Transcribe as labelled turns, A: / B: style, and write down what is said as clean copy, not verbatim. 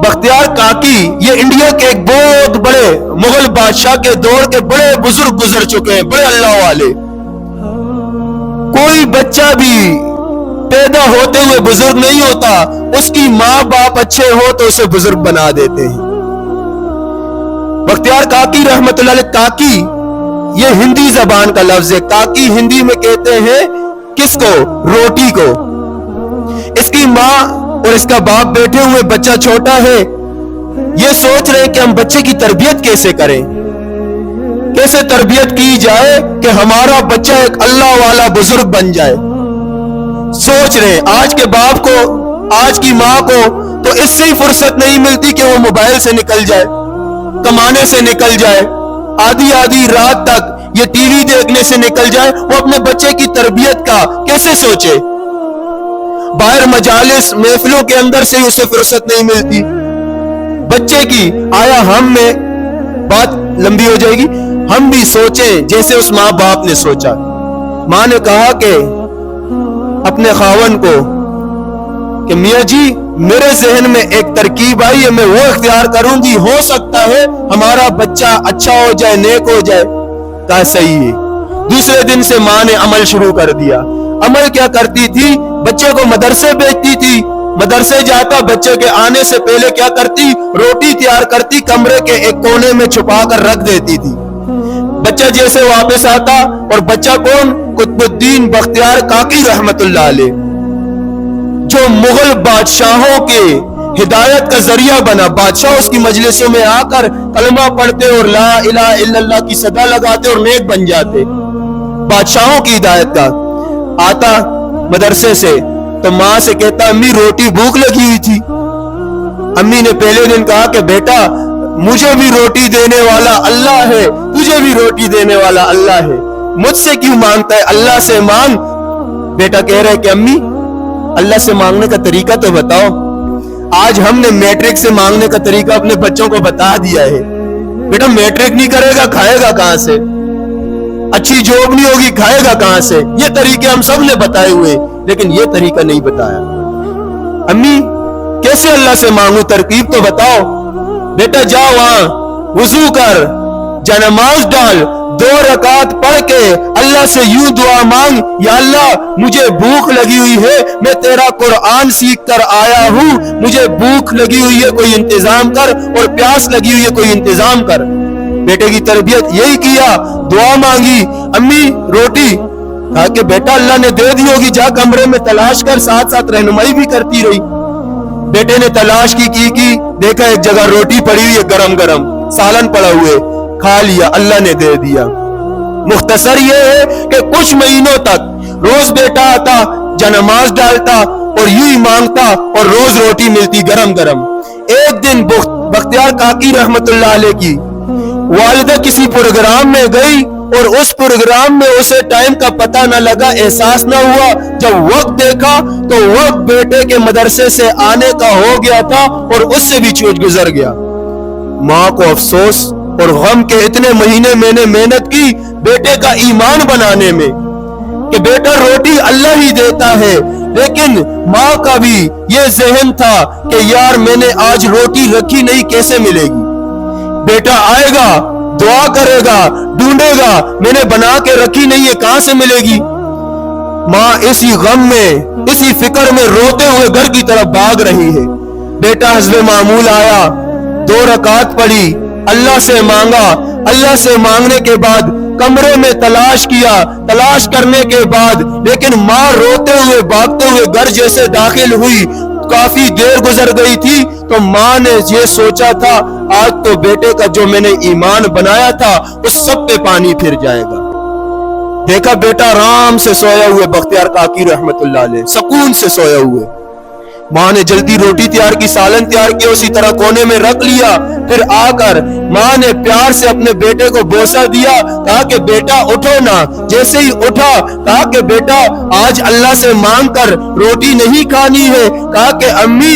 A: بختیار کاکی یہ انڈیا کے ایک بہت بڑے مغل بادشاہ کے دور کے بڑے بزرگ گزر چکے ہیں، بڑے اللہ والے. کوئی بچہ بھی پیدا ہوتے ہوئے بزرگ نہیں ہوتا، اس کی ماں باپ اچھے ہو تو اسے بزرگ بنا دیتے ہیں. بختیار کاکی رحمت اللہ علیہ، کاکی یہ ہندی زبان کا لفظ ہے. کاکی ہندی میں کہتے ہیں کس کو؟ روٹی کو. اس کی ماں اور اس کا باپ بیٹھے ہوئے، بچہ چھوٹا ہے، یہ سوچ رہے کہ ہم بچے کی تربیت کیسے کریں، کیسے تربیت کی جائے کہ ہمارا بچہ ایک اللہ والا بزرگ بن جائے. سوچ رہے آج کے باپ کو، آج کی ماں کو تو اس سے ہی فرصت نہیں ملتی کہ وہ موبائل سے نکل جائے، کمانے سے نکل جائے، آدھی رات تک یہ ٹی وی دیکھنے سے نکل جائے. وہ اپنے بچے کی تربیت کا کیسے سوچے؟ باہر مجالس محفلوں کے اندر سے اسے فرصت نہیں ملتی بچے کی. آیا ہم میں بات لمبی ہو جائے گی، ہم بھی سوچیں جیسے اس ماں باپ نے سوچا. ماں نے کہا کہ اپنے خاوند کو کہ میاں جی میرے ذہن میں ایک ترکیب آئی ہے، میں وہ اختیار کروں گی، ہو سکتا ہے ہمارا بچہ اچھا ہو جائے، نیک ہو جائے. کہا صحیح ہے. دوسرے دن سے ماں نے عمل شروع کر دیا. عمل کیا کرتی تھی؟ بچے کو مدرسے بھیجتی تھی. مدرسے جاتا، بچے کے آنے سے پہلے کیا کرتی؟ روٹی تیار کرتی، کمرے کے ایک کونے میں چھپا کر رکھ دیتی تھی. بچہ جیسے واپس آتا، اور بچہ کون؟ قطب الدین بختیار کاکی رحمت اللہ علیہ، جو مغل بادشاہوں کے ہدایت کا ذریعہ بنا. بادشاہ اس کی مجلسوں میں آ کر کلمہ پڑھتے اور لا الہ الا اللہ کی صدا لگاتے اور نیک بن جاتے. بادشاہوں کی ہدایت کا. آتا مدرسے سے تو ماں سے کہتا امی روٹی بھوک لگی ہوئی تھی. امی نے پہلے دن کہا کہ بیٹا مجھے بھی روٹی دینے والا اللہ ہے، تجھے بھی روٹی دینے والا اللہ ہے، مجھ سے کیوں مانگتا ہے؟ اللہ سے مانگ. بیٹا کہہ رہے کہ امی اللہ سے مانگنے کا طریقہ تو بتاؤ. آج ہم نے میٹرک سے مانگنے کا طریقہ اپنے بچوں کو بتا دیا ہے. بیٹا میٹرک نہیں کرے گا کھائے گا کہاں سے؟ اچھی جاب نہیں ہوگی کھائے گا کہاں سے؟ یہ طریقے ہم سب نے بتائے ہوئے، لیکن یہ طریقہ نہیں بتایا. امی کیسے اللہ سے مانگوں؟ ترکیب تو بتاؤ. بیٹا جا وہاں وضو کر، جا نماز ڈال، 2 رکعت پڑھ کے اللہ سے یوں دعا مانگ، یا اللہ مجھے بھوک لگی ہوئی ہے، میں تیرا قرآن سیکھ کر آیا ہوں، مجھے بھوک لگی ہوئی ہے کوئی انتظام کر، اور پیاس لگی ہوئی ہے کوئی انتظام کر. بیٹے کی تربیت یہی کیا، دعا مانگی. امی روٹی، کہا کہ بیٹا اللہ نے دے دی ہوگی، جا کمرے میں تلاش کر. ساتھ ساتھ رہنمائی بھی کرتی رہی. بیٹے نے تلاش کی دیکھا ایک جگہ روٹی پڑی ہوئی ہے گرم گرم، سالن پڑا ہوئے، کھا لیا، اللہ نے دے دیا. مختصر یہ ہے کہ کچھ مہینوں تک روز بیٹا آتا، جا نماز ڈالتا اور یوں ہی مانگتا، اور روز روٹی ملتی گرم گرم. ایک دن بختیار کاکی رحمت اللہ علیہ کی والدہ کسی پروگرام میں گئی، اور اس پروگرام میں اسے ٹائم کا پتہ نہ لگا، احساس نہ ہوا. جب وقت دیکھا تو وقت بیٹے کے مدرسے سے آنے کا ہو گیا تھا، اور اس سے بھی چھوٹ گزر گیا. ماں کو افسوس اور غم کے اتنے مہینے میں نے محنت کی بیٹے کا ایمان بنانے میں کہ بیٹا روٹی اللہ ہی دیتا ہے، لیکن ماں کا بھی یہ ذہن تھا کہ یار میں نے آج روٹی رکھی نہیں، کیسے ملے گی؟ بیٹا آئے گا، دعا کرے گا، ڈھونڈے گا، میں نے بنا کے رکھی نہیں ہے، کہاں سے ملے گی؟ ماں اسی غم میں، اسی فکر میں روتے ہوئے گھر کی طرف بھاگ رہی ہے. بیٹا حسب معمول آیا، 2 رکعت پڑھی، اللہ سے مانگا. اللہ سے مانگنے کے بعد کمرے میں تلاش کیا، تلاش کرنے کے بعد لیکن ماں روتے ہوئے بھاگتے ہوئے گھر جیسے داخل ہوئی. کافی دیر گزر گئی تھی تو ماں نے یہ سوچا تھا آج تو بیٹے کا جو میں نے ایمان بنایا تھا اس سب پہ پانی پھر جائے گا. دیکھا بیٹا آرام سے سویا ہوئے، بختیار کاکی رحمت اللہ علیہ سکون سے سویا ہوئے. ماں نے جلدی روٹی تیار کی، سالن تیار کیا، اسی طرح کونے میں رکھ لیا. پھر آ کر ماں نے پیار سے اپنے بیٹے کو بوسہ دیا، کہا کہ بیٹا اٹھو نا. جیسے ہی اٹھا کہا کہ بیٹا آج اللہ سے مانگ کر روٹی نہیں کھانی ہے. کہا کہ امی